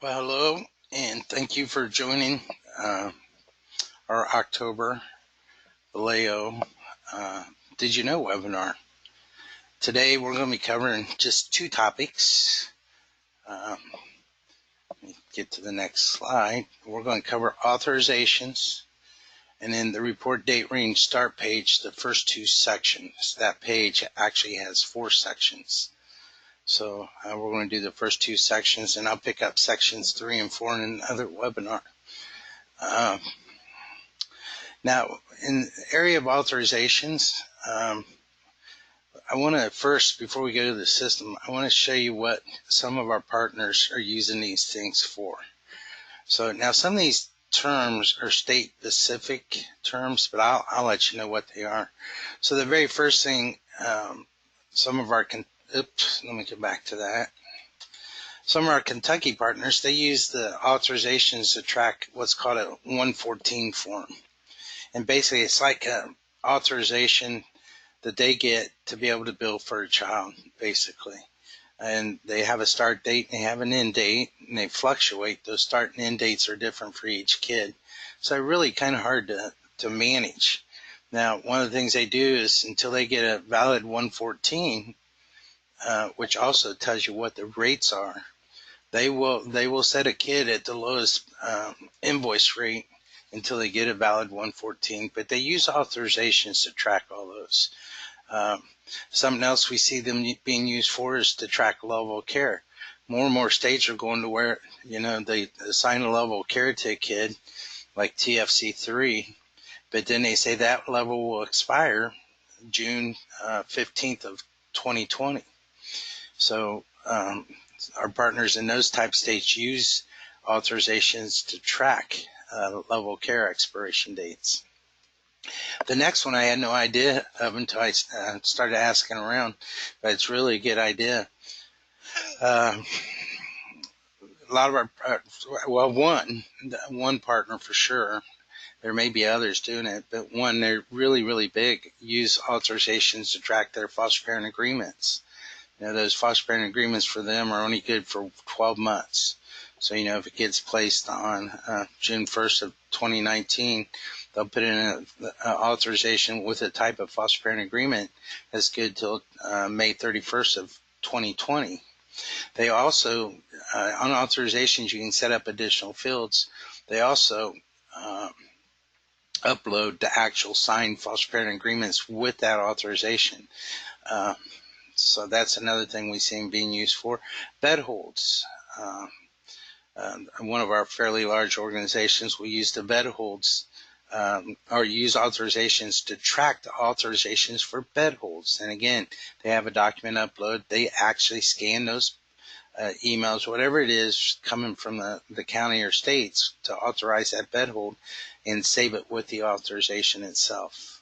Well, hello, and thank you for joining uh, our October Vallejo Did You Know webinar. Today we're going to be covering just two topics. Let me get to the next slide. We're going to cover authorizations and then the report date range start page, the first two sections. That page actually has 4 sections. So we're going to do the first 2 sections, and I'll pick up sections 3 and 4 in another webinar. Now, in the area of authorizations, I want to first, before we go to the system, I want to show you what some of our partners are using these things for. So now some of these terms are state-specific terms, but I'll let you know what they are. So the very first thing, some of our, let me get back to that. Some of our Kentucky partners, they use the authorizations to track what's called a 114 form. And basically, it's like an authorization that they get to be able to bill for a child, basically. And they have a start date and they have an end date, and they fluctuate. Those start and end dates are different for each kid. So they're really kind of hard to manage. Now, one of the things they do is until they get a valid 114, which also tells you what the rates are, they will set a kid at the lowest invoice rate until they get a valid 114, but they use authorizations to track all those. Something else we see them being used for is to track level of care. More and more states are going to where, they assign a level of care to a kid, like TFC3, but then they say that level will expire June 15th of 2020. So our partners in those type states use authorizations to track level of care expiration dates. The next one I had no idea of until I started asking around, but it's really a good idea. A lot of our, one partner for sure, there may be others doing it, but one, they're really, really big, use authorizations to track their foster parent agreements. Those foster parent agreements for them are only good for 12 months. So, if it gets placed on June 1st of 2019, they'll put in an authorization with a type of foster parent agreement that's good till May 31st of 2020. They also, on authorizations, you can set up additional fields. They also upload the actual signed foster parent agreements with that authorization. So that's another thing we see being used for. Bed holds. One of our fairly large organizations will use the bed holds or use authorizations to track the authorizations for bed holds. And again, they have a document upload. They actually scan those emails, whatever it is coming from the county or states to authorize that bed hold, and save it with the authorization itself.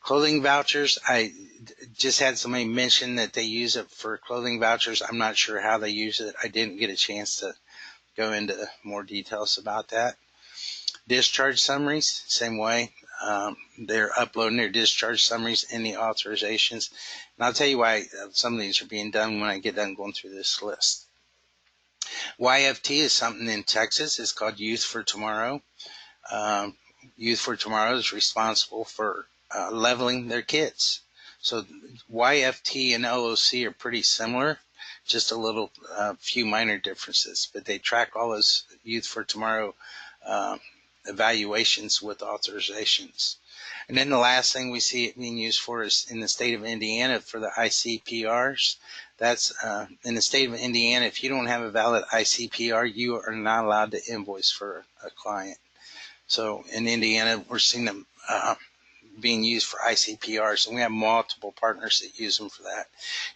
Clothing vouchers, I just had somebody mention that they use it for clothing vouchers. I'm not sure how they use it. I didn't get a chance to go into more details about that. Discharge summaries, same way. They're uploading their discharge summaries in the authorizations. And I'll tell you why some of these are being done when I get done going through this list. YFT is something in Texas. It's called Youth for Tomorrow. Youth for Tomorrow is responsible for leveling their kids. So YFT and LOC are pretty similar, just a little few minor differences, but they track all those Youth for Tomorrow evaluations with authorizations. And then the last thing we see it being used for is in the state of Indiana for the ICPRs. That's in the state of Indiana, if you don't have a valid ICPR, you are not allowed to invoice for a client. So in Indiana, we're seeing them being used for ICPRs, and we have multiple partners that use them for that.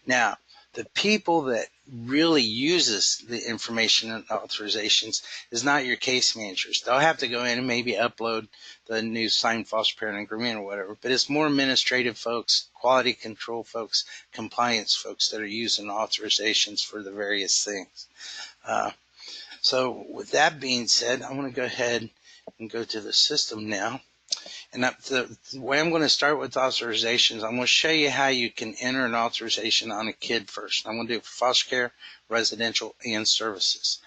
Now, the people that really uses the information and authorizations is not your case managers. They'll have to go in and maybe upload the new signed foster parent agreement or whatever, but it's more administrative folks, quality control folks, compliance folks that are using authorizations for the various things. So with that being said, I'm going to go ahead and go to the system now. And the way I'm going to start with authorizations, I'm going to show you how you can enter an authorization on a kid first. I'm going to do it for foster care, residential, and services.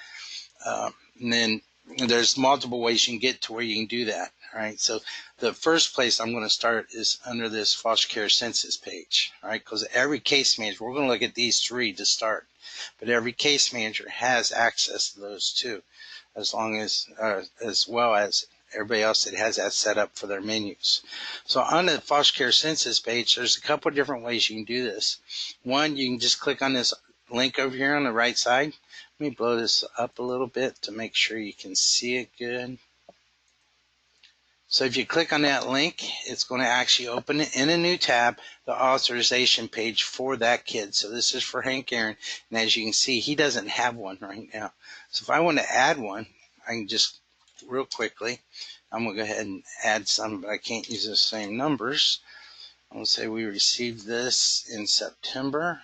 And then there's multiple ways you can get to where you can do that. All right. So the first place I'm going to start is under this foster care census page. All right. Because every case manager, we're going to look at these three to start, but every case manager has access to those too, as well as everybody else that has that set up for their menus. So on the foster care census page, there's a couple of different ways you can do this. One, you can just click on this link over here on the right side. Let me blow this up a little bit to make sure you can see it good. So if you click on that link, it's going to actually open it in a new tab, the authorization page for that kid. So this is for Hank Aaron, and as you can see, he doesn't have one right now. So if I want to add one, I can just real quickly, I'm going to go ahead and add some, but I can't use the same numbers. I'm going to say we received this in September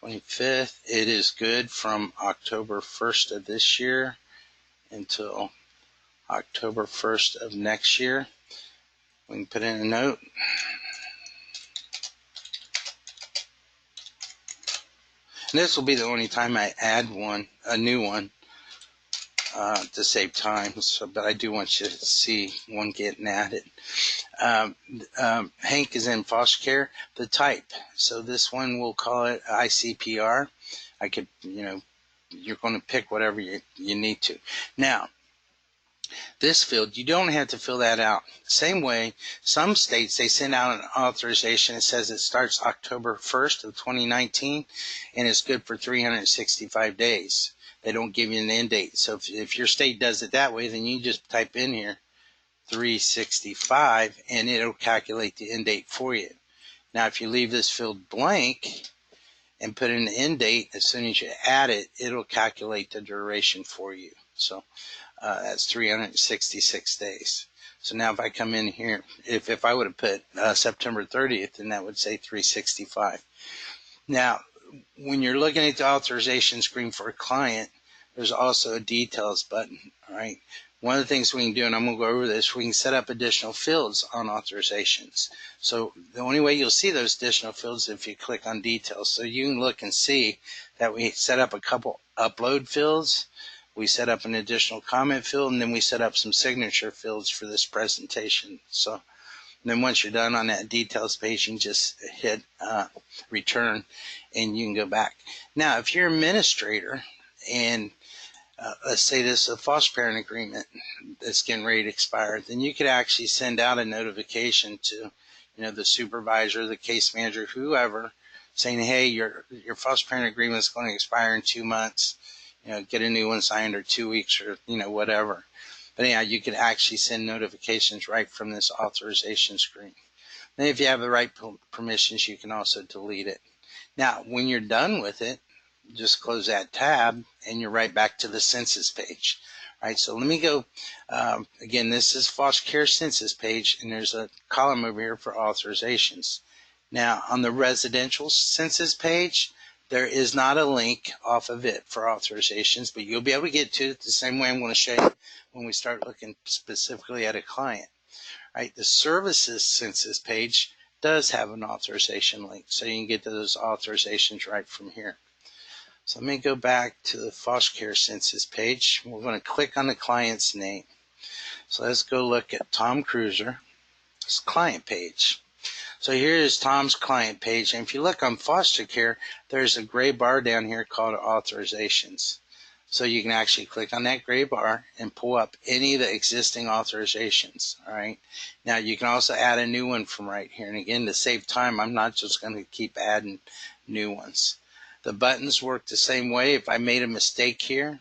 25th. It is good from October 1st of this year until October 1st of next year. We can put in a note. And this will be the only time I add a new one, to save time. So, but I do want you to see one getting added. Hank is in foster care. The type. So this one we'll call it ICPR. I could, you're going to pick whatever you need to. Now, this field, you don't have to fill that out. Same way, some states, they send out an authorization. It says it starts October 1st of 2019 and it's good for 365 days. They don't give you an end date. So if your state does it that way, then you just type in here 365 and it'll calculate the end date for you. Now, if you leave this field blank and put in the end date, as soon as you add it, it'll calculate the duration for you. So that's 366 days. So now if I come in here, if I would have put September 30th, then that would say 365. Now, when you're looking at the authorization screen for a client, there's also a details button, all right? One of the things we can do, and I'm going to go over this, we can set up additional fields on authorizations. So the only way you'll see those additional fields is if you click on details. So you can look and see that we set up a couple upload fields, we set up an additional comment field, and then we set up some signature fields for this presentation. So then once you're done on that details page, you can just hit return and you can go back. Now, if you're an administrator and let's say this is a foster parent agreement that's getting ready to expire, then you could actually send out a notification to the supervisor, the case manager, whoever, saying, hey, your foster parent agreement is going to expire in 2 months. Get a new one signed, or 2 weeks, or whatever. But anyhow, you can actually send notifications right from this authorization screen. Then if you have the right permissions, you can also delete it. Now, when you're done with it, just close that tab and you're right back to the census page. All right, so let me go. Again, this is foster care census page, and there's a column over here for authorizations. Now, on the residential census page, there is not a link off of it for authorizations, but you'll be able to get to it the same way I'm going to show you when we start looking specifically at a client. Right? The services census page does have an authorization link, so you can get to those authorizations right from here. So let me go back to the foster care census page. We're going to click on the client's name. So let's go look at Tom Cruiser's client page. So here is Tom's client page, and if you look on foster care, there's a gray bar down here called authorizations. So you can actually click on that gray bar and pull up any of the existing authorizations. All right. Now you can also add a new one from right here. And again, to save time, I'm not just going to keep adding new ones. The buttons work the same way. If I made a mistake here,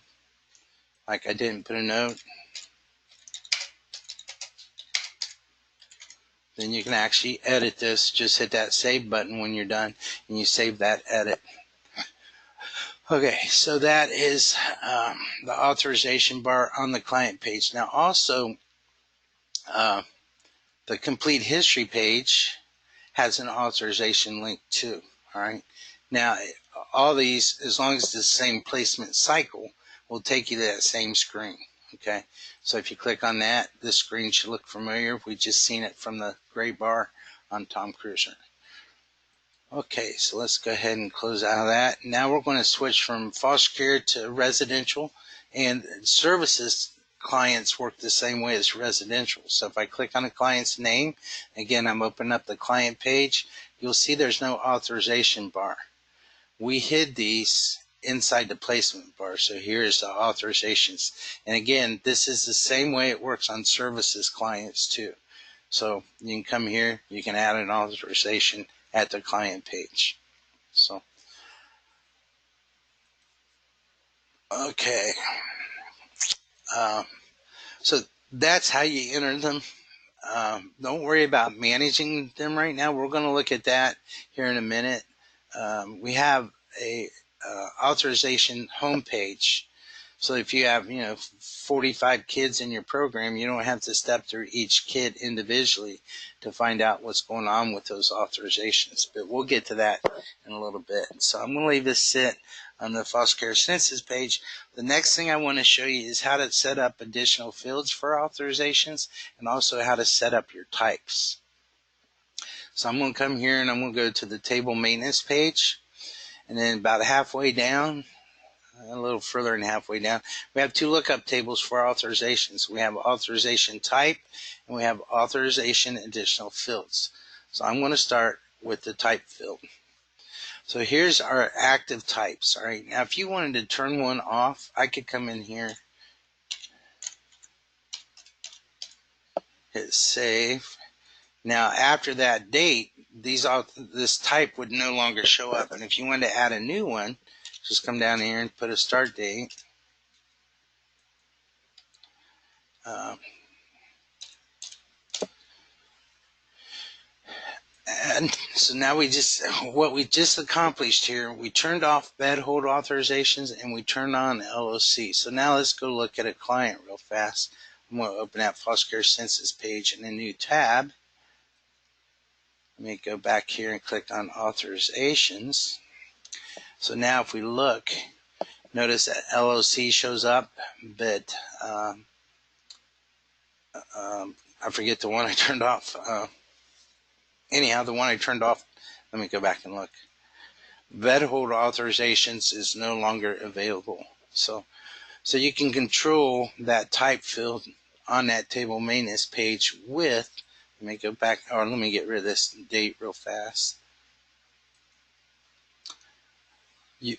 like I didn't put a note, then you can actually edit this. Just hit that save button when you're done and you save that edit. Okay, so that is the authorization bar on the client page. Now also, the complete history page has an authorization link too. All right. Now, all these, as long as it's the same placement cycle, will take you to that same screen. Okay. So if you click on that, this screen should look familiar. We've just seen it from the gray bar on Tom Cruiser. Okay, so let's go ahead and close out of that. Now we're going to switch from foster care to residential, and services clients work the same way as residential. So if I click on a client's name, again, I'm opening up the client page, you'll see there's no authorization bar. We hid these inside the placement bar. So here's the authorizations. And again, this is the same way it works on services clients too. So you can come here, you can add an authorization at the client page. So, okay. Uh, so that's how you enter them. Don't worry about managing them right now. We're going to look at that here in a minute. We have a authorization homepage. So if you have, 45 kids in your program, you don't have to step through each kid individually to find out what's going on with those authorizations. But we'll get to that in a little bit. So I'm going to leave this sit on the foster care census page. The next thing I want to show you is how to set up additional fields for authorizations and also how to set up your types. So I'm going to come here and I'm going to go to the table maintenance page, and then about halfway down, a little further than halfway down, we have two lookup tables for authorizations. We have authorization type and we have authorization additional fields. So I'm going to start with the type field. So here's our active types. All right, now if you wanted to turn one off, I could come in here, hit save. Now after that date, this type would no longer show up. And if you wanted to add a new one, just come down here and put a start date. And so now what we just accomplished here, we turned off bed hold authorizations and we turned on LOC. So now let's go look at a client real fast. I'm going to open that foster care census page in a new tab. Let me go back here and click on authorizations. So now if we look, notice that LOC shows up, but I forget the one I turned off. Anyhow, the one I turned off, let me go back and look. Vet hold authorizations is no longer available. So you can control that type field on that table maintenance page with, let me go back, or let me get rid of this date real fast.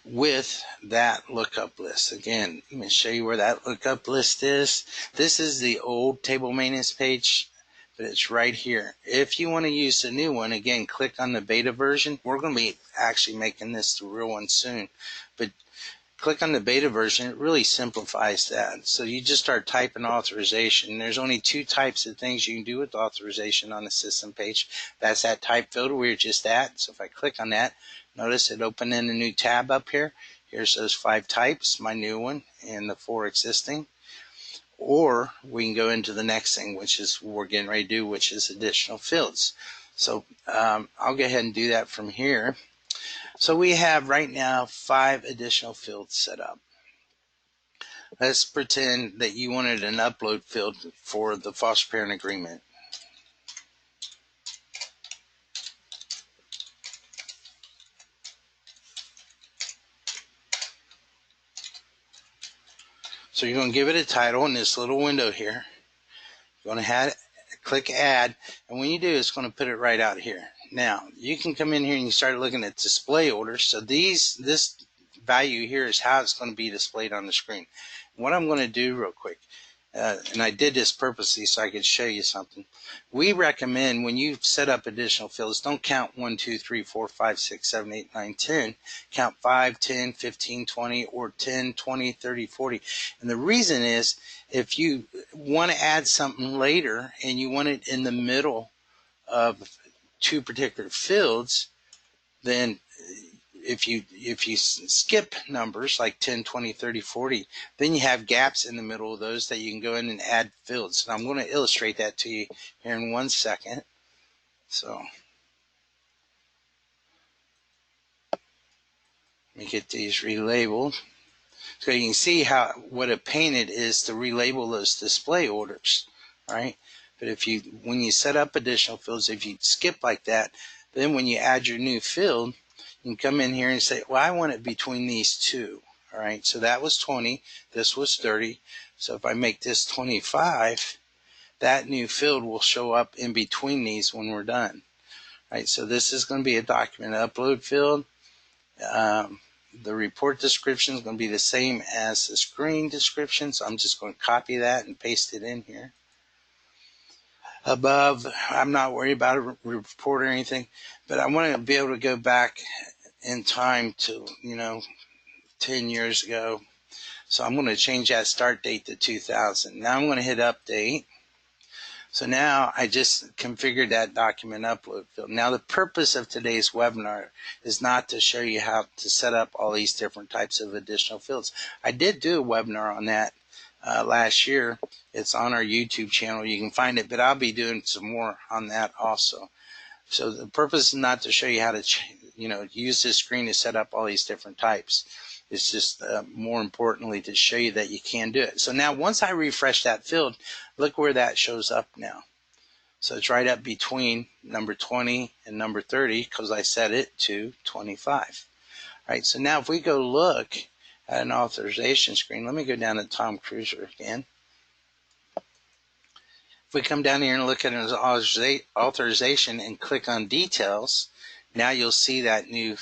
With that lookup list. Again, let me show you where that lookup list is. This is the old table maintenance page, but it's right here. If you want to use the new one, again, click on the beta version. We're going to be actually making this the real one soon, but click on the beta version. It really simplifies that. So you just start typing authorization. There's only two types of things you can do with authorization on the system page. That's that type filter we were just at. So if I click on that, notice it opened in a new tab up here. Here's those 5 types, my new one, and the 4 existing. Or we can go into the next thing, which is what we're getting ready to do, which is additional fields. So I'll go ahead and do that from here. So we have right now 5 additional fields set up. Let's pretend that you wanted an upload field for the foster parent agreement. So you're going to give it a title in this little window here. You're going to click add, and when you do, it's going to put it right out here. Now you can come in here and you start looking at display orders. So this value here is how it's going to be displayed on the screen. What I'm going to do real quick, and I did this purposely so I could show you something. We recommend when you set up additional fields, don't count 1, 2, 3, 4, 5, 6, 7, 8, 9, 10. Count 5, 10, 15, 20, or 10, 20, 30, 40. And the reason is, if you want to add something later and you want it in the middle of 2 particular fields, then if you skip numbers like 10, 20, 30, 40, then you have gaps in the middle of those that you can go in and add fields. And I'm going to illustrate that to you here in 1 second. So let me get these relabeled. So you can see what a pain it is to relabel those display orders, right? But when you set up additional fields, if you skip like that, Then when you add your new field, you can come in here and say, well, I want it between these two. All right, so that was 20, this was 30. So if I make this 25, that new field will show up in between these when we're done. All right, so this is going to be a document upload field. The report description is going to be the same as the screen description, so I'm just going to copy that and paste it in here. Above, I'm not worried about a report or anything, but I want to be able to go back in time to, 10 years ago. So I'm going to change that start date to 2000. Now I'm going to hit update. So now I just configured that document upload field. Now the purpose of today's webinar is not to show you how to set up all these different types of additional fields. I did do a webinar on that last year. It's on our YouTube channel. You can find it, but I'll be doing some more on that also. So the purpose is not to show you how to use this screen to set up all these different types. It's just more importantly to show you that you can do it. So now once I refresh that field, look where that shows up now. So it's right up between number 20 and number 30 because I set it to 25. All right, so now if we go look at an authorization screen, let me go down to Tom Cruiser again. If we come down here and look at an authorization and click on details, now you'll see that new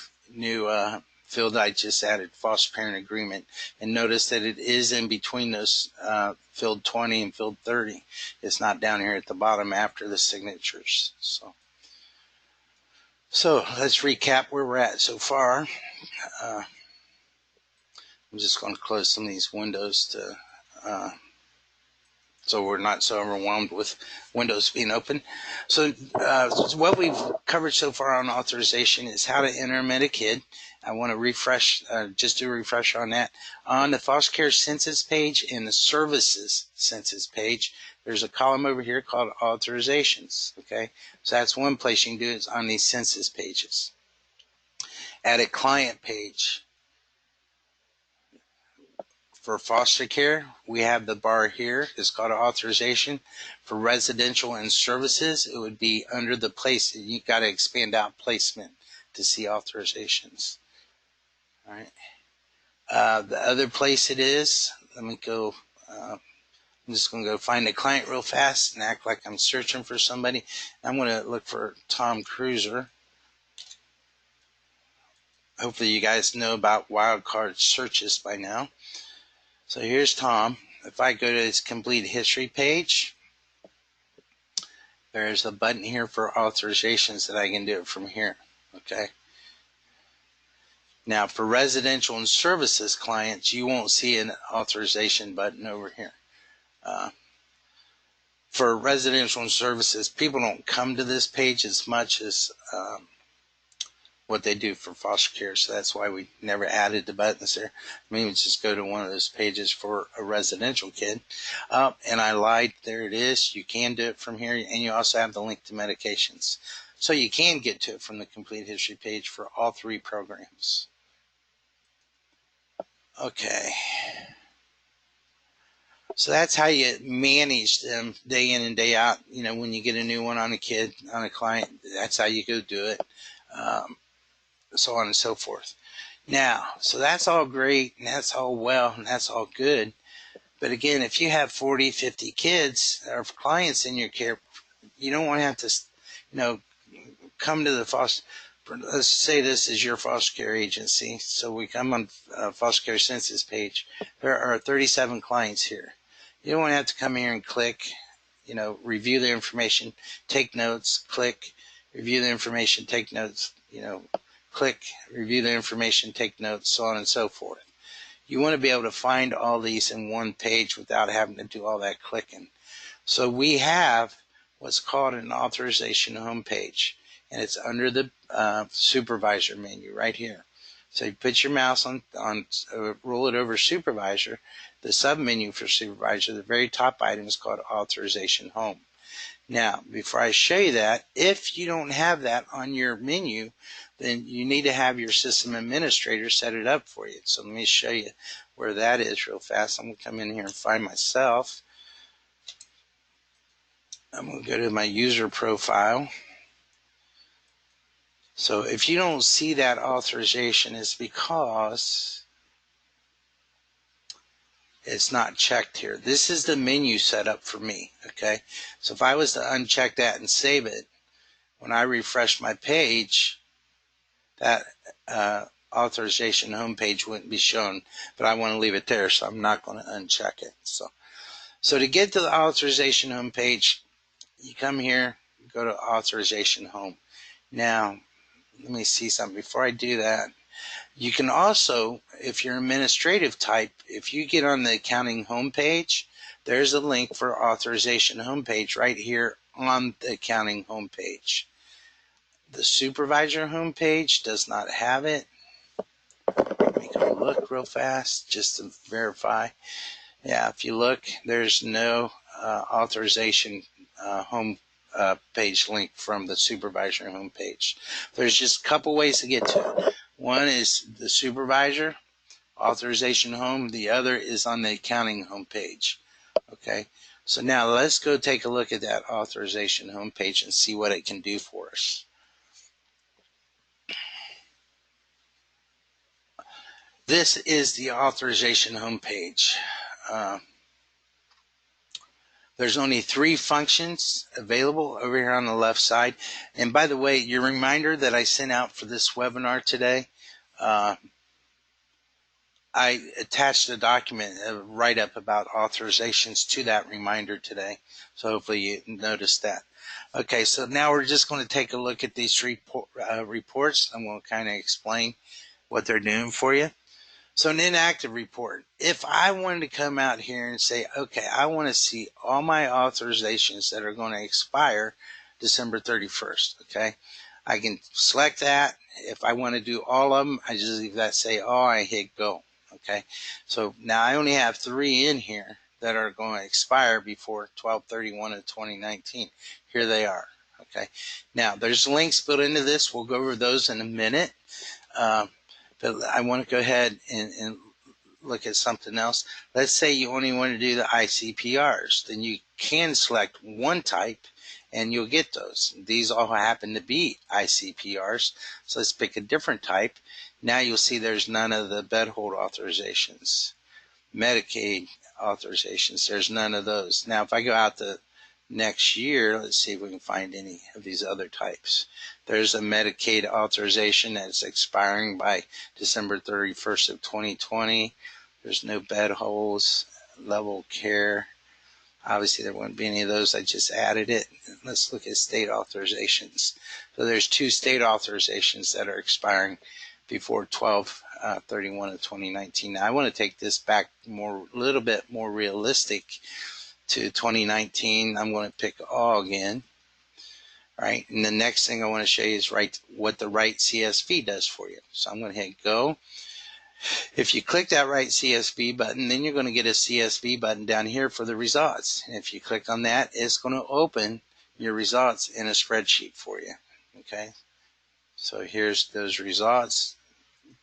field I just added, foster parent agreement, and notice that it is in between those field 20 and field 30. It's not down here at the bottom after the signatures. So let's recap where we're at so far. I'm just going to close some of these windows to so we're not so overwhelmed with windows being open. So what we've covered so far on authorization is how to enter a Medi-Kid. I want to refresh, just do a refresh on that. On the foster care census page and the services census page, there's a column over here called authorizations, okay? So that's one place you can do it, is on these census pages. At a client page, for foster care, we have the bar here. It's called authorization. For residential and services, it would be under the place. You got to expand out placement to see authorizations. All right. The other place it is, let me go. I'm just going to go find a client real fast and act like I'm searching for somebody. I'm going to look for Tom Cruiser. Hopefully you guys know about wildcard searches by now. So here's Tom. If I go to his complete history page, there's a button here for authorizations that I can do it from here, okay? Now for residential and services clients, you won't see an authorization button over here. For residential and services, people don't come to this page as much as what they do for foster care, so that's why we never added the buttons there. Maybe just go to one of those pages for a residential kid. And I lied, there it is. You can do it from here, and you also have the link to medications. So you can get to it from the complete history page for all three programs. Okay. So that's how you manage them day in and day out. You know, when you get a new one on a kid, on a client, that's how you go do it. So on and so forth. Now, so that's all great, and that's all well, and that's all good. But again, if you have 40, 50 kids or clients in your care, you don't want to have to, come to the foster. Let's say this is your foster care agency. So we come on foster care census page. There are 37 clients here. You don't want to have to come here and click, review the information, take notes, click, review the information, take notes, click, review the information, take notes, so on and so forth. You want to be able to find all these in one page without having to do all that clicking. So we have what's called an authorization homepage, and it's under the supervisor menu right here. So you put your mouse on roll it over supervisor. The submenu for supervisor, the very top item is called authorization home. Now, before I show you that, if you don't have that on your menu, then you need to have your system administrator set it up for you. So let me show you where that is real fast. I'm going to come in here and find myself. I'm going to go to my user profile. So if you don't see that authorization, it's because it's not checked here. This is the menu setup for me, okay? So if I was to uncheck that and save it, when I refresh my page, that authorization homepage wouldn't be shown, but I want to leave it there, so I'm not going to uncheck it. So to get to the authorization homepage, you come here, go to authorization home. Now, let me see something. Before I do that, you can also, if you're administrative type, if you get on the accounting homepage, there's a link for authorization homepage right here on the accounting homepage. The supervisor homepage does not have it. Let me go look real fast just to verify. Yeah, if you look, there's no authorization home page link from the supervisor homepage. There's just a couple ways to get to it. One is the supervisor authorization home. The other is on the accounting homepage. Okay, so now let's go take a look at that authorization homepage and see what it can do for us. This is the authorization homepage. There's only 3 functions available over here on the left side. And by the way, your reminder that I sent out for this webinar today, I attached a document, a write-up about authorizations to that reminder today. So hopefully you noticed that. Okay, so now we're just going to take a look at these reports. I'm going to kind of explain what they're doing for you. So an inactive report, if I wanted to come out here and say, okay, I want to see all my authorizations that are going to expire December 31st, okay, I can select that. If I want to do all of them, I just leave that, say, oh, I hit go, okay. So now I only have 3 in here that are going to expire before 12/31 of 2019. Here they are, okay. Now, there's links built into this. We'll go over those in a minute. But I want to go ahead and look at something else. Let's say you only want to do the ICPRs. Then you can select one type and you'll get those. These all happen to be ICPRs. So let's pick a different type. Now you'll see there's none of the bed hold authorizations. Medicaid authorizations, there's none of those. Now if I go out to next year, let's see if we can find any of these other types. There's a Medicaid authorization that's expiring by December 31st of 2020. There's no bed holds, level care. Obviously there wouldn't be any of those. I just added it. Let's look at state authorizations. So there's 2 state authorizations that are expiring before 12/31 of 2019. Now I want to take this back a little bit more realistic to 2019. I'm going to pick all again. All right, and the next thing I want to show you is what the Write CSV does for you. So I'm going to hit go. If you click that Write CSV button, then you're going to get a CSV button down here for the results. And if you click on that, it's going to open your results in a spreadsheet for you. Okay, so here's those results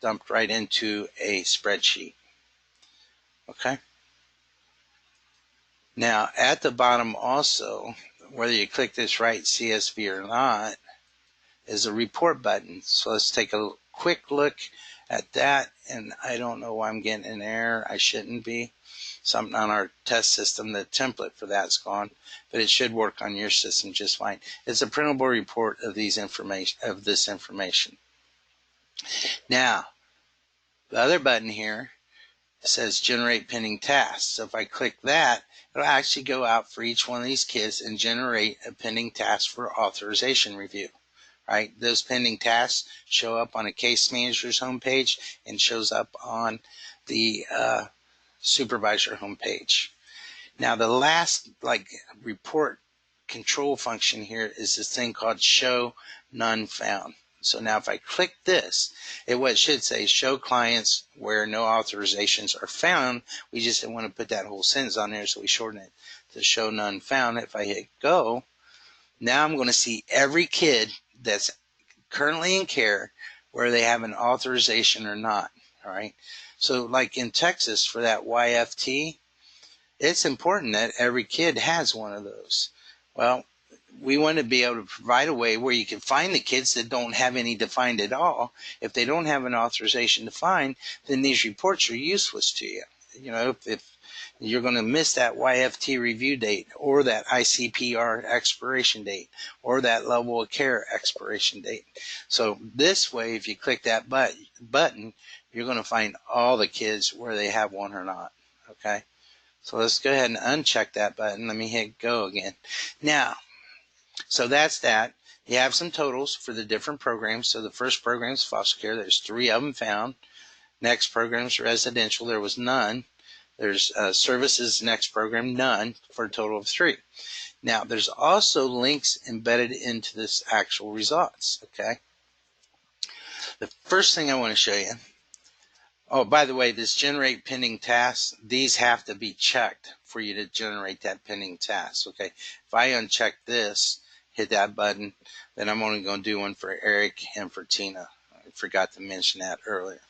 dumped right into a spreadsheet. Okay. Now at the bottom also, whether you click this Write CSV or not, is a report button. So let's take a quick look at that. And I don't know why I'm getting an error. I shouldn't be. Something on our test system, the template for that's gone, but it should work on your system just fine. It's a printable report of this information. Now, the other button here says generate pending tasks. So if I click that, it'll actually go out for each one of these kids and generate a pending task for authorization review. Right? Those pending tasks show up on a case manager's homepage and shows up on the supervisor homepage. Now the last report control function here is this thing called show none found. So now if I click this, what it should say is show clients where no authorizations are found. We just didn't want to put that whole sentence on there, so we shorten it to show none found. If I hit go, now I'm going to see every kid that's currently in care where they have an authorization or not. All right. So like in Texas for that YFT, it's important that every kid has one of those. Well, we want to be able to provide a way where you can find the kids that don't have any defined at all. If they don't have an authorization defined, then these reports are useless to you. You know, if you're going to miss that YFT review date or that ICPR expiration date or that level of care expiration date. So this way, if you click that button, you're going to find all the kids where they have one or not. Okay. So let's go ahead and uncheck that button. Let me hit go again. Now, so that's that. You have some totals for the different programs. So the first program is foster care. There's 3 of them found. Next program is residential. There was none. There's services next program, none, for a total of 3. Now, there's also links embedded into this actual results, okay? The first thing I want to show you, oh, by the way, this generate pending tasks, these have to be checked for you to generate that pending task, okay? If I uncheck this, hit that button, then I'm only going to do one for Eric and for Tina. I forgot to mention that earlier.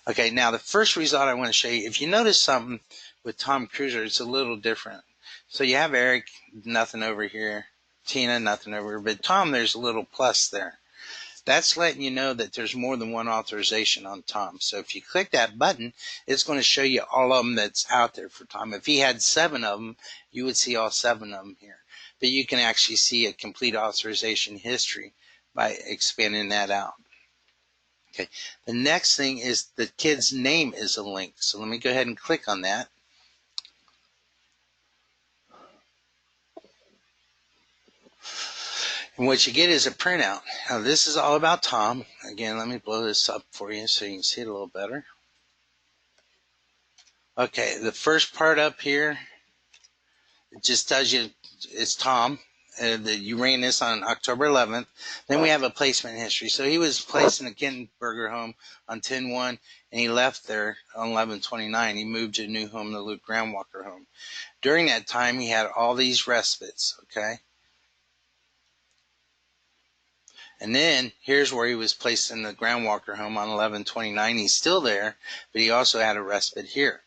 Okay, now the first result I want to show you, if you notice something with Tom Cruiser, it's a little different. So you have Eric, nothing over here, Tina, nothing over here, but Tom, there's a little plus there. That's letting you know that there's more than one authorization on Tom. So if you click that button, it's going to show you all of them that's out there for Tom. If he had 7 of them, you would see all 7 of them here. But you can actually see a complete authorization history by expanding that out. Okay, the next thing is the kid's name is a link. So let me go ahead and click on that. And what you get is a printout. Now this is all about Tom. Again, let me blow this up for you so you can see it a little better. Okay, the first part up here, it just tells you it's Tom. That you ran this on October 11th. Then we have a placement history. So he was placed in the Kinderberger home on 10/1, and he left there on 11/29. He moved to a new home, the Luke Groundwalker home. During that time, he had all these respites, okay? And then here's where he was placed in the Groundwalker home on 11/29. He's still there, but he also had a respite here.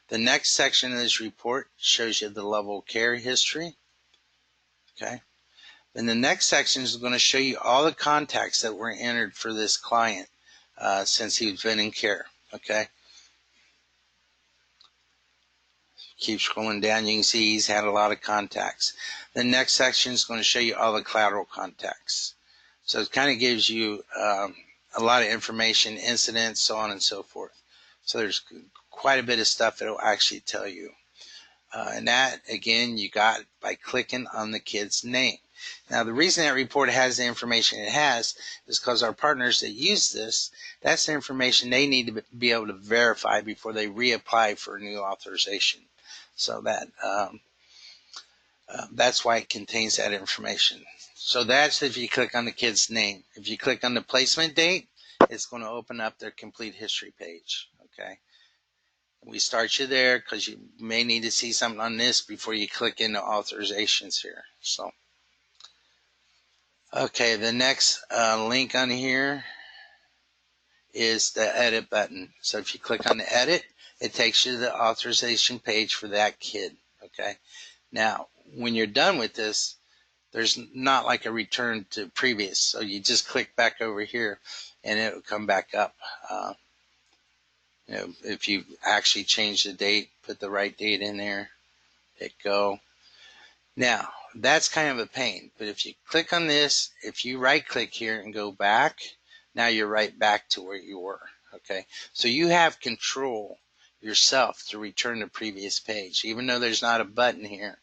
The next section of this report shows you the level of care history. Okay. Then the next section is going to show you all the contacts that were entered for this client since he's been in care. Okay. Keep scrolling down, you can see he's had a lot of contacts. The next section is going to show you all the collateral contacts. So it kind of gives you a lot of information, incidents, so on and so forth. So there's quite a bit of stuff that will actually tell you. And that, again, you got by clicking on the kid's name. Now, the reason that report has the information it has is because our partners that use this, that's the information they need to be able to verify before they reapply for a new authorization. So that that's why it contains that information. So that's if you click on the kid's name. If you click on the placement date, it's going to open up their complete history page. Okay. We start you there because you may need to see something on this before you click into authorizations here. So, okay, the next link on here is the edit button. So if you click on the edit, it takes you to the authorization page for that kid. Okay. Now, when you're done with this, there's not like a return to previous. So you just click back over here and it will come back up. You know, if you actually change the date, put the right date in there, hit go. Now, that's kind of a pain, but if you click on this, if you right click here and go back, now you're right back to where you were, okay? So you have control yourself to return to previous page. Even though there's not a button here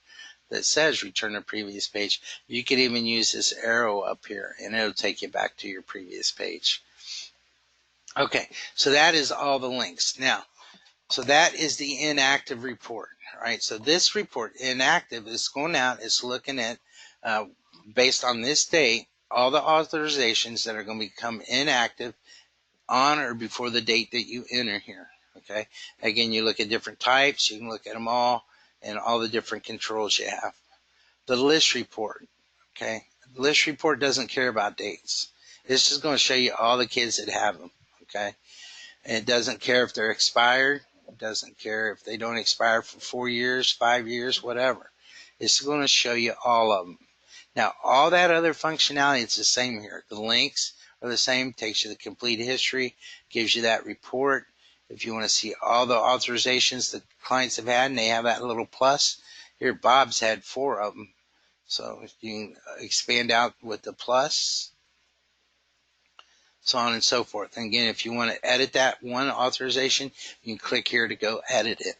that says return to previous page, you could even use this arrow up here and it'll take you back to your previous page. Okay, so that is all the links. Now, so that is the inactive report. All right, so this report, inactive, is going out, it's looking at, based on this date, all the authorizations that are going to become inactive on or before the date that you enter here. Okay, again, you look at different types, you can look at them all, and all the different controls you have. The list report, okay, the list report doesn't care about dates. It's just going to show you all the kids that have them. Okay, and it doesn't care if they're expired. It doesn't care if they don't expire for 4 years, 5 years, whatever. It's going to show you all of them. Now, all that other functionality is the same here. The links are the same, takes you the complete history, gives you that report. If you want to see all the authorizations that clients have had, and they have that little plus, here Bob's had 4 of them. So you can expand out with the plus, so on and so forth. And again, if you want to edit that one authorization, you can click here to go edit it.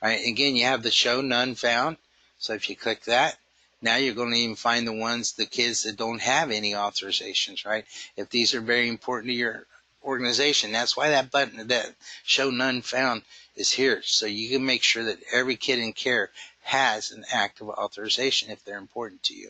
All right. Again, you have the show none found. So if you click that, now you're going to even find the kids that don't have any authorizations, right? If these are very important to your organization, that's why that button, that show none found, is here. So you can make sure that every kid in care has an active authorization if they're important to you.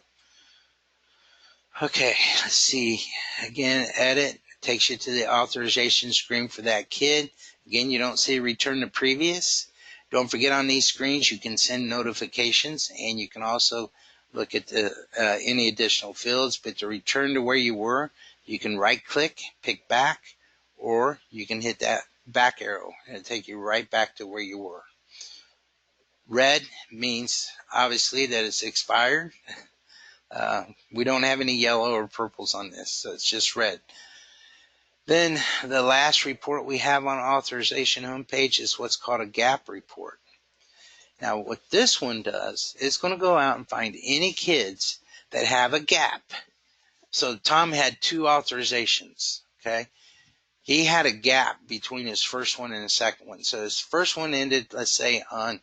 Okay, let's see. Again, edit takes you to the authorization screen for that kid. Again, you don't see return to previous. Don't forget, on these screens you can send notifications, and you can also look at the any additional fields. But to return to where you were, you can right click, pick back, or you can hit that back arrow and it'll take you right back to where you were. Red means obviously that it's expired. We don't have any yellow or purples on this, so it's just red. Then the last report we have on authorization homepage is what's called a gap report. Now what this one does is going to go out and find any kids that have a gap. So Tom had 2 authorizations, okay? He had a gap between his first one and the second one. So his first one ended, let's say, on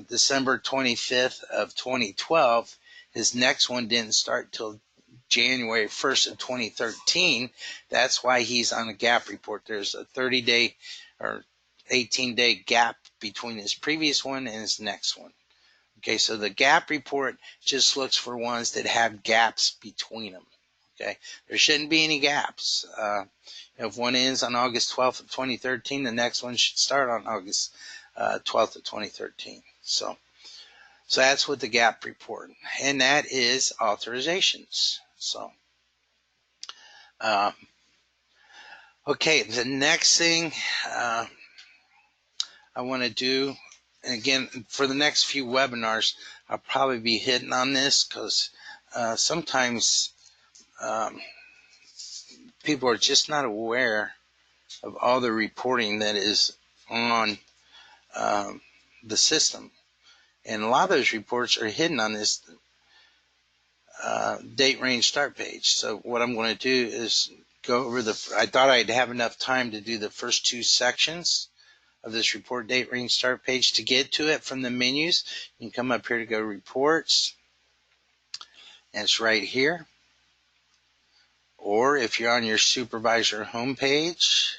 December 25th of 2012. His next one didn't start till January 1st of 2013. That's why he's on a gap report. There's a 30-day or 18-day gap between his previous one and his next one. Okay, so the gap report just looks for ones that have gaps between them. Okay, there shouldn't be any gaps. If one ends on August 12th of 2013, the next one should start on August 12th of 2013. So that's what the gap report, and that is authorizations. So, okay, the next thing I want to do, and again, for the next few webinars, I'll probably be hitting on this because sometimes people are just not aware of all the reporting that is on the system. And a lot of those reports are hidden on this date range start page. So what I'm going to do is go over I thought I'd have enough time to do the first 2 sections of this report date range start page. To get to it from the menus, you can come up here to go reports, and it's right here. Or if you're on your supervisor homepage,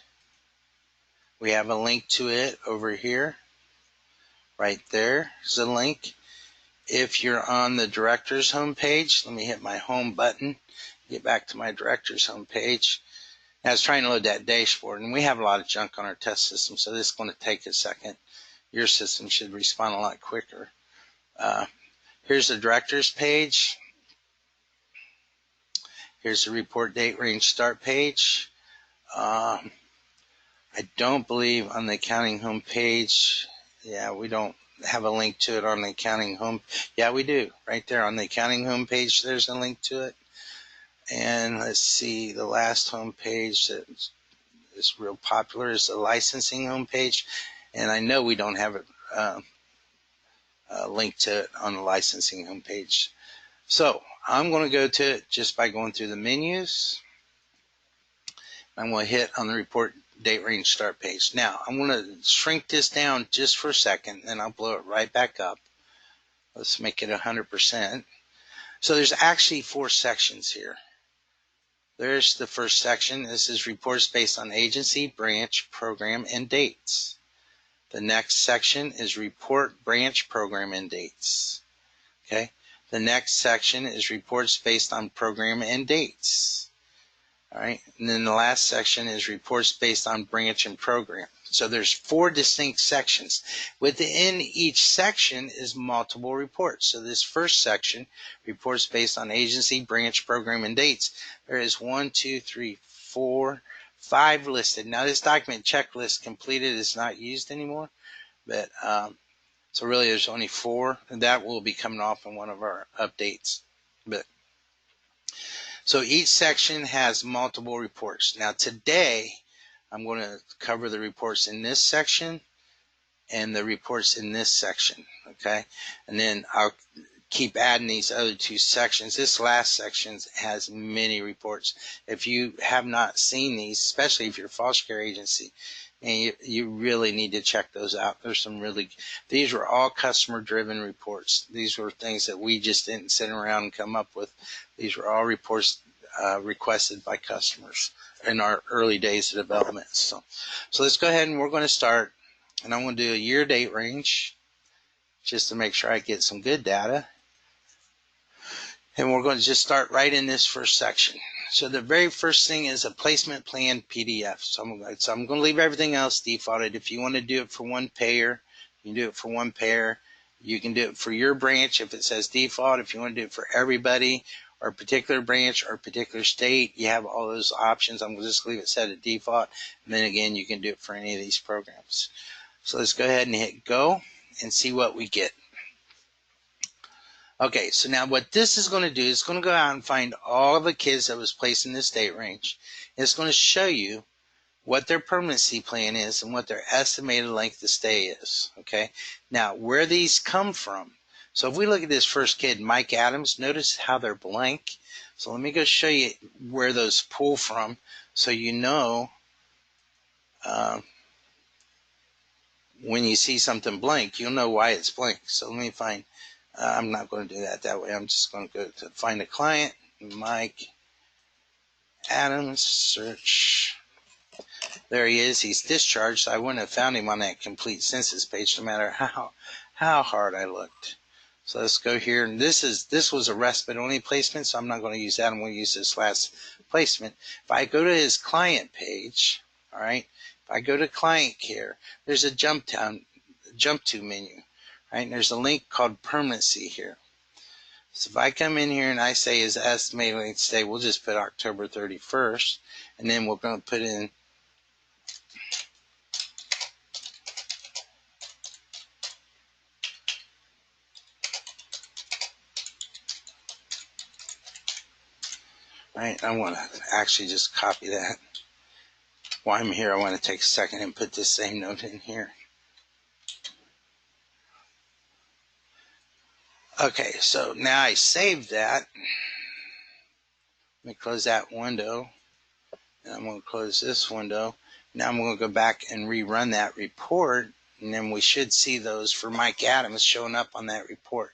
we have a link to it over here. Right there is a link. If you're on the director's homepage, let me hit my home button, get back to my director's homepage. I was trying to load that dashboard, and we have a lot of junk on our test system, so this is going to take a second. Your system should respond a lot quicker. Here's the director's page. Here's the report date range start page. I don't believe on the accounting homepage, yeah, we don't have a link to it on the accounting home. Yeah, we do. Right there on the accounting homepage, there's a link to it. And let's see, the last homepage that is real popular is the licensing homepage. And I know we don't have a link to it on the licensing homepage. So I'm going to go to it just by going through the menus. I'm going to hit on the report date range start page. Now I'm going to shrink this down just for a second, and I'll blow it right back up. Let's make it 100%. So there's actually 4 sections here. There's the first section. This is reports based on agency, branch, program, and dates. The next section is report, branch, program, and dates. Okay. The next section is reports based on program and dates. All right, and then the last section is reports based on branch and program. So there's 4 distinct sections. Within each section is multiple reports. So this first section, reports based on agency, branch, program, and dates, there is 1, 2, 3, 4, 5 listed. Now this document checklist completed is not used anymore, but so really there's only 4, and that will be coming off in one of our updates But so each section has multiple reports. Now today, I'm going to cover the reports in this section and the reports in this section, okay? And then I'll keep adding these other two sections. This last section has many reports. If you have not seen these, especially if you're a foster care agency, and you really need to check those out. There's some really, these were all customer driven reports. These were things that we just didn't sit around and come up with. These were all reports requested by customers in our early days of development. So let's go ahead and we're going to start, and I'm going to do a year date range just to make sure I get some good data. And we're going to just start right in this first section. So the very first thing is a placement plan PDF. So I'm going to leave everything else defaulted. If you want to do it for one payer, you can do it for one payer. You can do it for your branch if it says default. If you want to do it for everybody or a particular branch or a particular state, you have all those options. I'm going to just leave it set at default. And then again, you can do it for any of these programs. So let's go ahead and hit go and see what we get. Okay, so now what this is going to do is going to go out and find all of the kids that was placed in this date range. It's going to show you what their permanency plan is and what their estimated length of stay is. Okay, now where these come from. So if we look at this first kid, Mike Adams, notice how they're blank. So let me go show you where those pull from so you know when you see something blank, you'll know why it's blank. So let me find. I'm not going to do that way. I'm just going to go to find a client, Mike Adams, search. There he is. He's discharged. I wouldn't have found him on that complete census page no matter how hard I looked. So let's go here. And this was a respite only placement, so I'm not going to use that. I'm going to use this last placement. If I go to his client page, all right, if I go to client care, there's a jump to menu. Right, and there's a link called permanency here. So if I come in here and I say his estimated length of stay, we'll just put October 31st, and then we're going to put in right. I want to actually just copy that. While I'm here, I want to take a second and put this same note in here. Okay, so now I saved that. Let me close that window. And I'm going to close this window. Now I'm going to go back and rerun that report. And then we should see those for Mike Adams showing up on that report.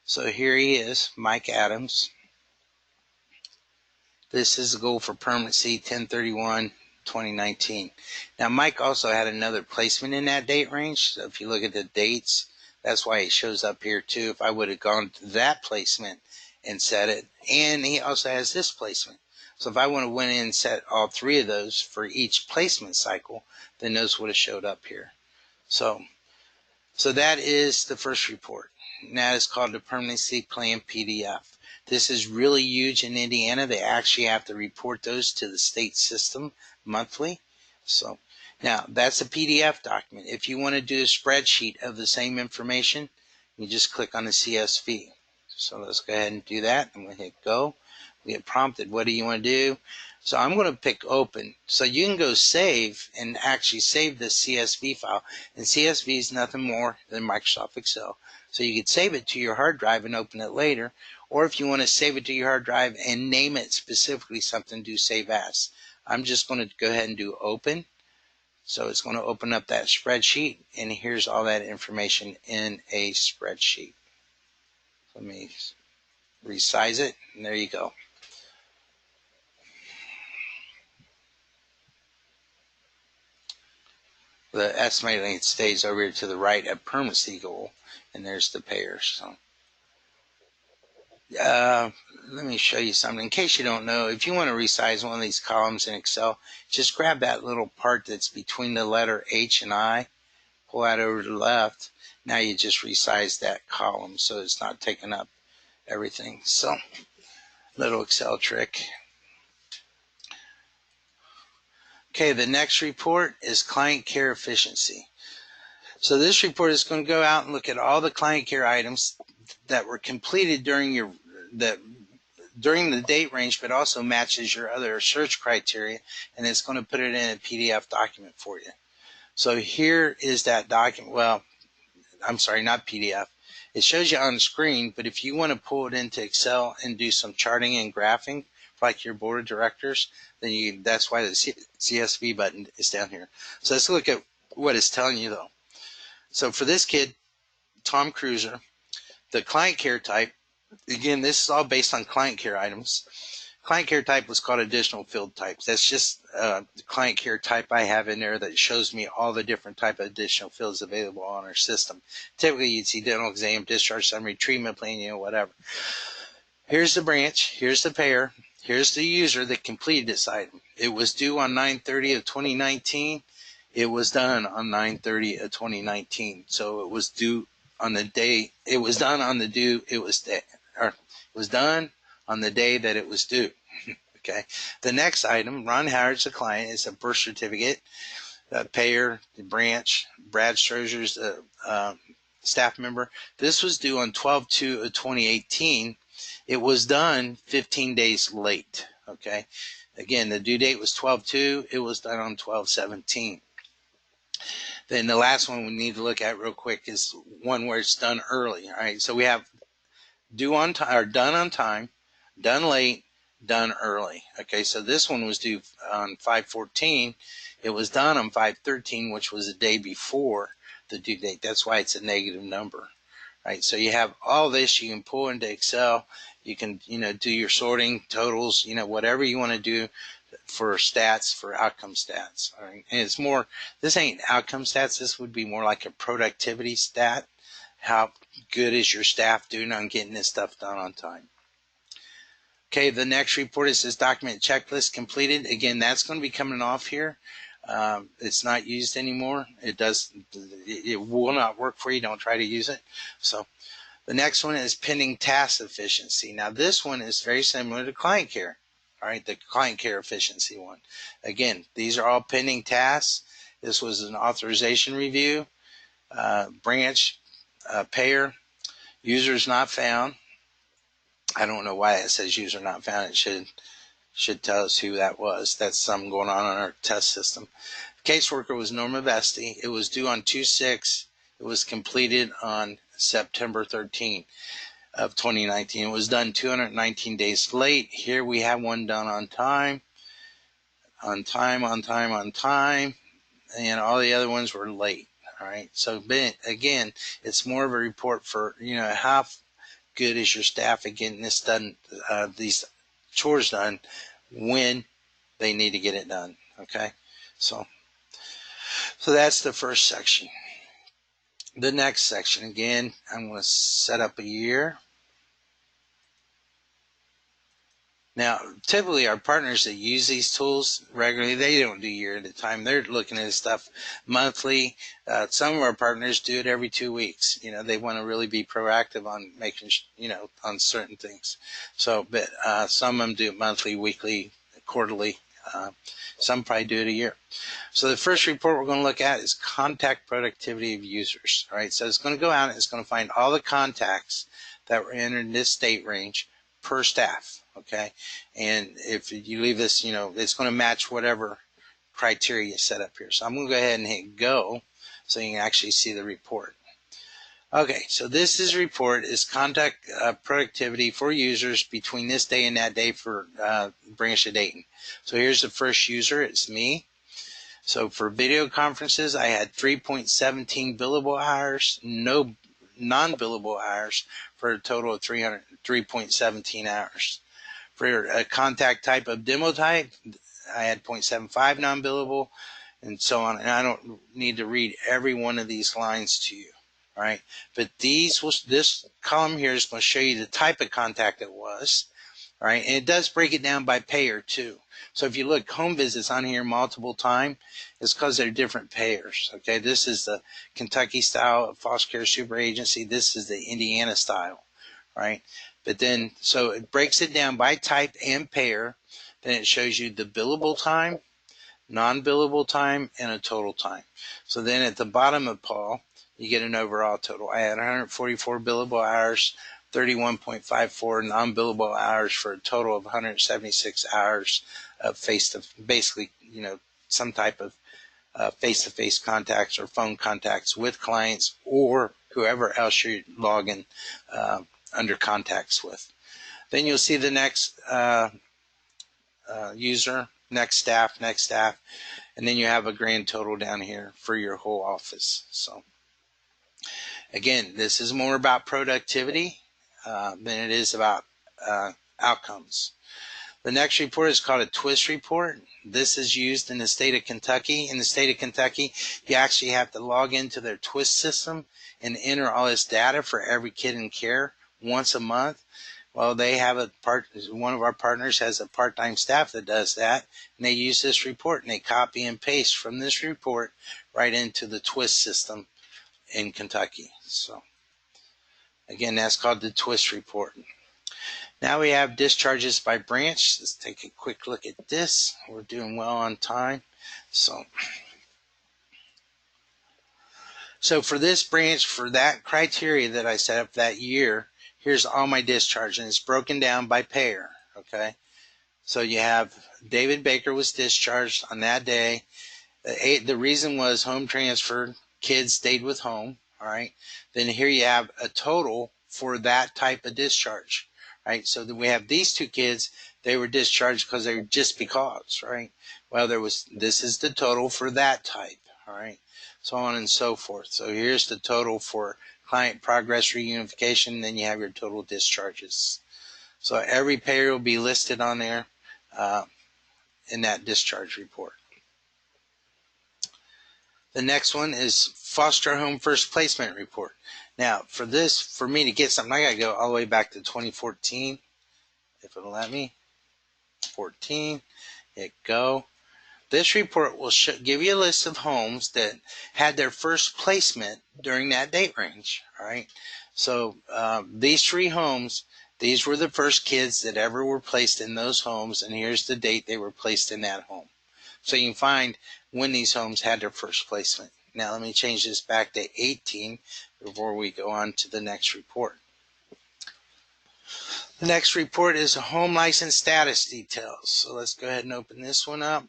So here he is, Mike Adams. This is the goal for permanency, 10/31/2019. Now Mike also had another placement in that date range. So if you look at the dates, that's why it shows up here too. If I would have gone to that placement and set it, and he also has this placement. So if I would have went in and set all three of those for each placement cycle, then those would have showed up here. So that is the first report. And that is called the Permanency Plan PDF. This is really huge in Indiana. They actually have to report those to the state system monthly. So now that's a PDF document. If you want to do a spreadsheet of the same information, you just click on the CSV. So let's go ahead and do that. I'm going to hit go. We get prompted, what do you want to do? So I'm going to pick open. So you can go save and actually save this CSV file. And CSV is nothing more than Microsoft Excel. So you could save it to your hard drive and open it later. Or if you want to save it to your hard drive and name it specifically something, do save as. I'm just going to go ahead and do open. So it's going to open up that spreadsheet. And here's all that information in a spreadsheet. Let me resize it. And there you go. The estimated length stays over here to the right at permanency goal, and there's the payers. So, let me show you something. In case you don't know, if you want to resize one of these columns in Excel, just grab that little part that's between the letter H and I, pull that over to the left. Now you just resize that column so it's not taking up everything. So, little Excel trick. Okay, the next report is client care efficiency. So this report is going to go out and look at all the client care items that were completed during that during the date range, but also matches your other search criteria, and it's going to put it in a PDF document for you. So here is that document. Well, I'm sorry, not PDF. It shows you on the screen, but if you want to pull it into Excel and do some charting and graphing, like your board of directors, then that's why the CSV button is down here. So let's look at what it's telling you though. So for this kid, Tom Cruiser, the client care type, again, this is all based on client care items. Client care type was called additional field types. That's just the client care type I have in there that shows me all the different type of additional fields available on our system. Typically, you'd see dental exam, discharge summary, treatment plan, whatever. Here's the branch. Here's the payer. Here's the user that completed this item. It was due on 9/30 of 2019. It was done on 9/30 of 2019. So it was due on the day. It was done on the due. It was done on the day that it was due. Okay. The next item, Ron Howard's the client, is a birth certificate. Payer, the branch, Brad Strozier's the staff member. This was due on 12/2 of 2018. It was done 15 days late. Okay. Again, the due date was 12/2. It was done on 12/17. Then the last one we need to look at real quick is one where it's done early. All right. So we have due on time, or done on time, done late, done early. Okay, so this one was due on 5/14. It was done on 5/13, which was the day before the due date. That's why it's a negative number. Right, so you have all this. You can pull into Excel. You can, do your sorting, totals, whatever you want to do for stats, for outcome stats. All right, and it's more. This ain't outcome stats. This would be more like a productivity stat. How good is your staff doing on getting this stuff done on time? Okay, the next report is this document checklist completed. Again, that's going to be coming off here. It's not used anymore. It will not work for you. Don't try to use it. So the next one is pending task efficiency. Now this one is very similar to client care. All right, the client care efficiency one. Again, these are all pending tasks. This was an authorization review, branch, payer, users not found. I don't know why it says user not found. It should tell us who that was. That's something going on our test system. Caseworker was Norma Vesti. It was due on 2/6. It was completed on September 13 of 2019. It was done 219 days late. Here we have one done on time, on time, on time, on time, and all the other ones were late. All right. So again, it's more of a report for, how good is your staff at getting this done, these chores done when they need to get it done. Okay. So that's the first section. The next section, again, I'm going to set up a year. Now, typically our partners that use these tools regularly, they don't do year at a time. They're looking at stuff monthly. Some of our partners do it every 2 weeks. They want to really be proactive on making, on certain things. So, but some of them do it monthly, weekly, quarterly. Some probably do it a year. So the first report we're going to look at is contact productivity of users. All right, so it's going to go out and it's going to find all the contacts that were entered in this date range per staff. Okay, and if you leave this, it's going to match whatever criteria you set up here. So I'm going to go ahead and hit go so you can actually see the report. Okay, so this is report is contact productivity for users between this day and that day for Branch of Dayton. So here's the first user, it's me. So for video conferences, I had 3.17 billable hours, no non-billable hours, for a total of 3.17 hours. For a contact type of demo type, I had 0.75 non-billable, and so on. And I don't need to read every one of these lines to you. All right, but this column here is going to show you the type of contact it was. All right, and it does break it down by payer too. So if you look home visits on here multiple times, it's because they're different payers. Okay, this is the Kentucky style of foster care super agency. This is the Indiana style, right? But then, so it breaks it down by type and payer. Then it shows you the billable time, non-billable time, and a total time. So then at the bottom of Paul, you get an overall total. I had 144 billable hours 31.54 non-billable hours for a total of 176 hours of basically, some type of face-to-face contacts or phone contacts with clients or whoever else you're logging under contacts with. Then you'll see the next user, next staff, and then you have a grand total down here for your whole office. So again, this is more about productivity than it is about outcomes. The next report is called a twist report. This is used in the state of Kentucky. In the state of Kentucky, you actually have to log into their twist system and enter all this data for every kid in care once a month. Well, they have one of our partners has a part-time staff that does that, and they use this report, and they copy and paste from this report right into the twist system in Kentucky. So again, that's called the twist report. Now we have discharges by branch. Let's take a quick look at this. We're doing well on time. So for this branch, for that criteria that I set up that year, here's all my discharge, and it's broken down by payer, okay? So you have David Baker was discharged on that day. The reason was home transfer, kids stayed with home, all right? Then here you have a total for that type of discharge. Right, so we have these two kids, they were discharged because they were just because, right? Well, this is the total for that type, all right? So on and so forth. So here's the total for client progress reunification, then you have your total discharges. So every payer will be listed on there in that discharge report. The next one is foster home first placement report. Now, for me to get something, I got to go all the way back to 2014, if it'll let me. 14, hit go. This report will give you a list of homes that had their first placement during that date range. All right. So these 3 homes, these were the first kids that ever were placed in those homes, and here's the date they were placed in that home. So you can find when these homes had their first placement. Now let me change this back to 18 before we go on to the next report. The next report is a home license status details. So let's go ahead and open this one up.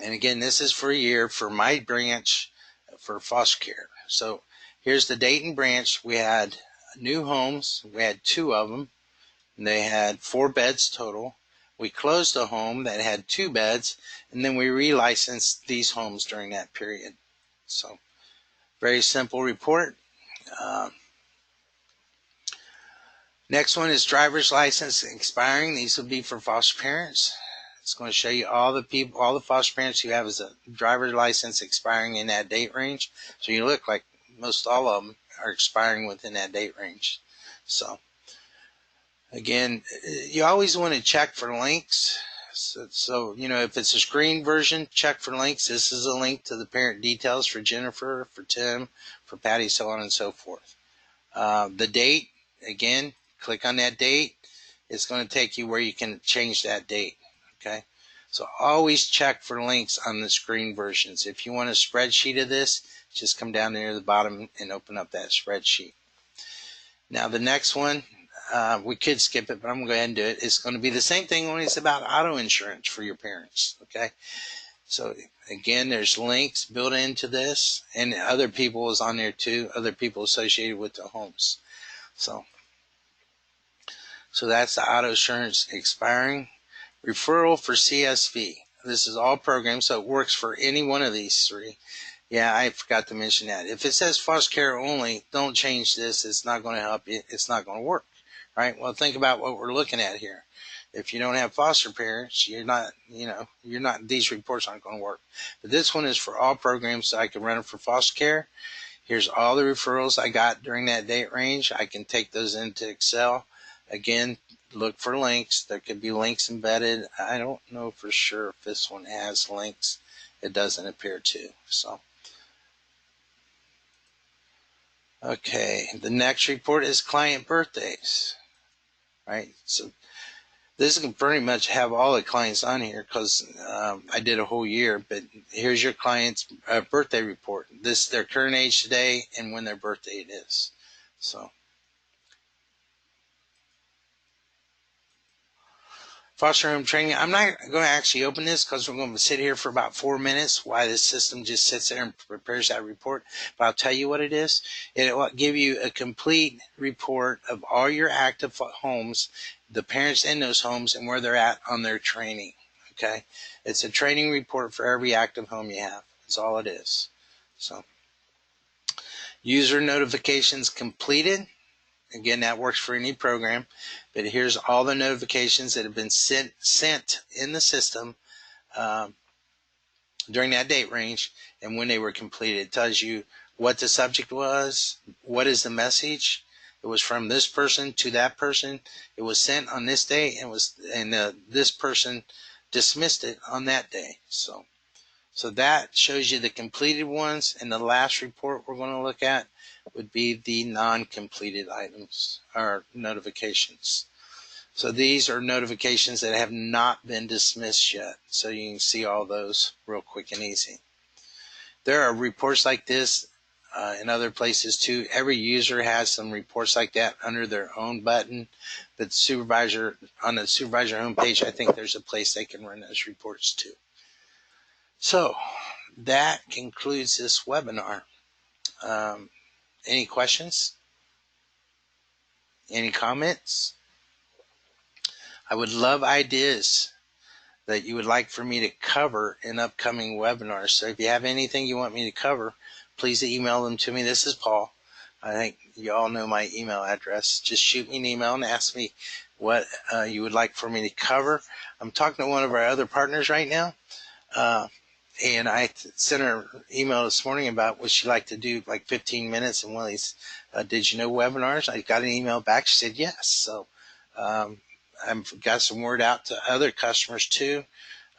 And again, this is for a year for my branch for foster care. So here's the date and branch. We had new homes. We had 2 of them. They had 4 beds total. We closed a home that had 2 beds, and then we relicensed these homes during that period. So very simple report. Next one is driver's license expiring. These will be for foster parents. It's going to show you all the foster parents who have a driver's license expiring in that date range. So you look like most all of them are expiring within that date range. So again, you always want to check for links. So if it's a screen version, check for links. This is a link to the parent details for Jennifer, for Tim, for Patty, so on and so forth. The date, again, click on that date. It's going to take you where you can change that date. Okay, so always check for links on the screen versions. If you want a spreadsheet of this, just come down near the bottom and open up that spreadsheet. Now the next one, we could skip it, but I'm going to go ahead and do it. It's going to be the same thing, only it's about auto insurance for your parents. Okay, so again, there's links built into this, and other people is on there too, other people associated with the homes. So that's the auto insurance expiring. Referral for CSV. This is all programs, so it works for any one of these 3. Yeah, I forgot to mention that. If it says foster care only, don't change this. It's not going to help you. It's not going to work, right? Well, think about what we're looking at here. If you don't have foster parents, these reports aren't going to work. But this one is for all programs, so I can run it for foster care. Here's all the referrals I got during that date range. I can take those into Excel. Again, look for links. There could be links embedded. I don't know for sure if this one has links. It doesn't appear to. So, okay, the next report is client birthdays. Right. So this can pretty much have all the clients on here because I did a whole year. But here's your client's birthday report. This their current age today and when their birthday it is. So Foster home training. I'm not going to actually open this because we're going to sit here for about 4 minutes while this system just sits there and prepares that report. But I'll tell you what it is. It will give you a complete report of all your active homes, the parents in those homes, and where they're at on their training. Okay? It's a training report for every active home you have. That's all it is. So, user notifications completed. Again, that works for any program, but here's all the notifications that have been sent in the system during that date range and when they were completed. It tells you what the subject was, what is the message. It was from this person to that person. It was sent on this day, and this person dismissed it on that day. So that shows you the completed ones, and the last report we're going to look at would be the non-completed items or notifications. So these are notifications that have not been dismissed yet. So you can see all those real quick and easy. There are reports like this in other places too. Every user has some reports like that under their own button. But on the supervisor homepage, I think there's a place they can run those reports too. So that concludes this webinar. Any questions? Any comments? I would love ideas that you would like for me to cover in upcoming webinars. So if you have anything you want me to cover, please email them to me. This is Paul. I think you all know my email address. Just shoot me an email and ask me what you would like for me to cover. I'm talking to one of our other partners right now. And I sent her an email this morning about what she'd like to do, like 15 minutes in one of these Did You Know webinars. I got an email back. She said yes. So I've got some word out to other customers too.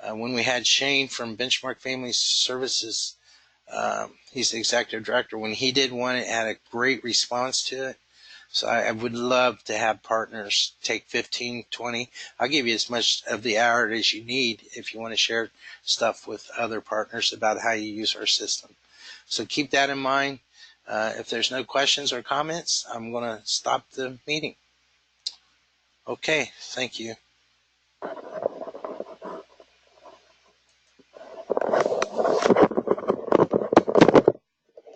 When we had Shane from Benchmark Family Services, he's the executive director. When he did one, it had a great response to it. So I would love to have partners take 15, 20. I'll give you as much of the hour as you need if you want to share stuff with other partners about how you use our system. So keep that in mind. If there's no questions or comments, I'm going to stop the meeting. Okay, thank you.